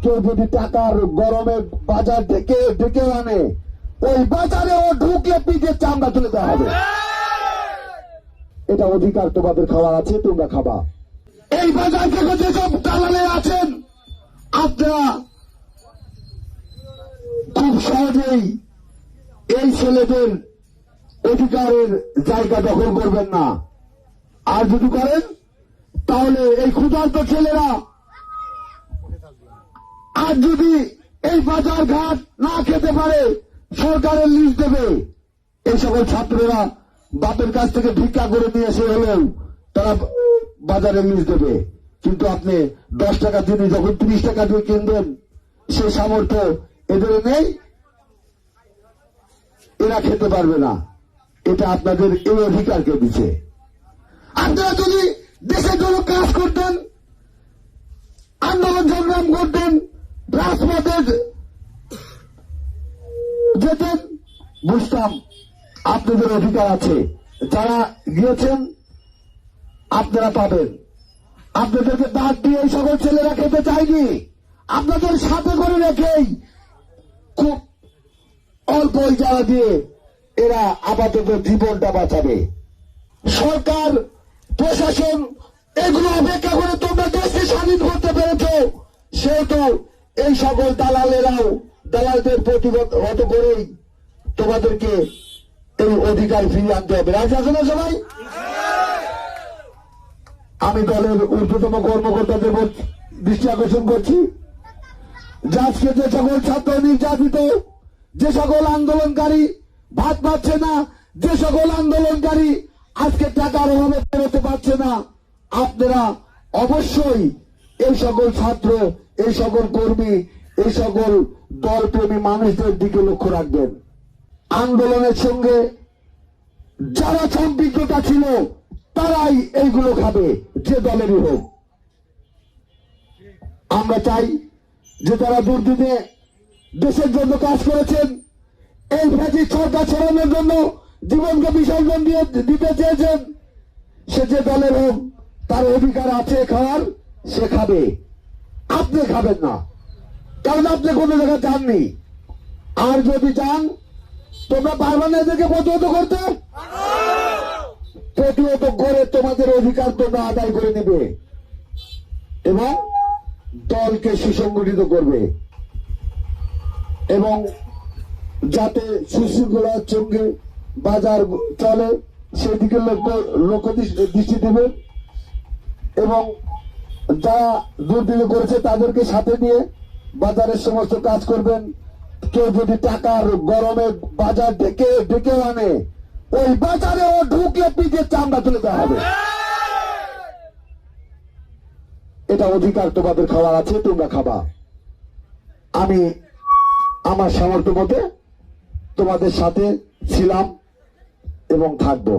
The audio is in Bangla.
কেউ যদি টাকার গরমে বাজার ডেকে ডেকে আনে, ওই বাজারে ও ঢুকলে পিঠের চামড়া তুলে দেওয়া হবে। এটা অধিকার তোমাদের খাওয়ার আছে, তোমরা খাবা। এই বাজার থেকে যেসব দালালে আছেন, আপনারা খুব সহজেই এই ছেলেদের অধিকারের জায়গা দখল করবেন না। আর যদি করেন তাহলে এই ক্ষুধার্ত ছেলেরা আর যদি এই বাজার ঘাট না খেতে পারে, সরকারের লিস্ট দেবে। এই সকল ছাত্ররা বাপের কাছ থেকে ভিক্ষা করে নিয়ে এসে হলেও তারা বাজারে লিস্ট দেবে। কিন্তু আপনি 10 টাকা দিনে যখন 30 টাকা দিয়ে কিনবেন, সে সামর্থ্য এদের নেই, এরা খেতে পারবে না। এটা আপনাদের এই অধিকারকে দিচ্ছে। আপনারা যদি দেশের জন্য কাজ করতেন, আন্দোলন সংগ্রাম করতেন, রাজপথে যেতেন, বুঝতাম আপনাদের অধিকার আছে। যারা গিয়েছেন আপনারা পাবেন। আপনাদেরকে দাঁত দিয়ে এই সকল ছেলেরা খেতে চায়নি, আপনাদের সাথে করে রেখেই খুব অল্প জায়গা দিয়ে এরা আপাতত জীবনটা বাঁচাবে। সরকার প্রশাসন এগুলো অপেক্ষা করে তোমরা দেশকে স্বাধীন করতে পেরেছ, সেহেতু এই সকল দালালেরাও দালালদের প্রতিহত করেই তোমাদেরকে এই অধিকার ফিরিয়ে আনতে হবে। রাজি আছো না সবাই? আমি দলের ঊর্ধ্বতম কর্মকর্তাদের দৃষ্টি আকর্ষণ করছি, যে আজকে যে সকল ছাত্র নির্যাতিত, যে সকল আন্দোলনকারী ভাত পাচ্ছে না, যে সকল আন্দোলনকারী আজকে টাকার অভাবে বেরোতে পারছে না, আপনারা অবশ্যই এই সকল ছাত্র, এই সকল কর্মী, এই সকল দলপ্রেমী মানুষদের দিকে লক্ষ্য রাখবেন। আন্দোলনের সঙ্গে যারা সম্পৃক্ততা ছিল তারাই এইগুলো খাবে, যে দলেরই হোক। আমরা চাই যে তারা দুর্দিনে দেশের জন্য কাজ করেছেন, এই ফ্যাসিস্ট সরকার ছড়ানোর জন্য জীবনকে বিসর্জন দিতে চেয়েছেন, সে যে দলের হোক তার অধিকার আছে খাওয়ার, সে খাবে। আপনি খাবেন না, কারণ আপনি কোনো জায়গায় যাননি। আর যদি যান, তোমরা পারবে না এদেরকে প্রতিহত করতে। প্রতিহত করে তোমাদের অধিকার তোমরা আদায় করে নেবে এবং দলকে সুসংগঠিত করবে, এবং যাতে সুশৃঙ্খলার সঙ্গে বাজার চলে সেদিকে লক্ষ্য দৃষ্টি দেবেন, এবং যারা দুর্নীতি করেছে তাদেরকে সাথে নিয়ে বাজারের সমস্ত কাজ করবেন। কেউ যদি টাকার গরমে বাজার ডেকে ডেকে আনে, ওই বাজারে ও ঢুকলে পিঠের চামড়া তুলে দেওয়া হবে। এটা অধিকার তোমাদের খাওয়ার আছে, তোমরা খাবা। আমি আমার সামর্থ্য মতে তোমাদের সাথে ছিলাম এবং থাকবো।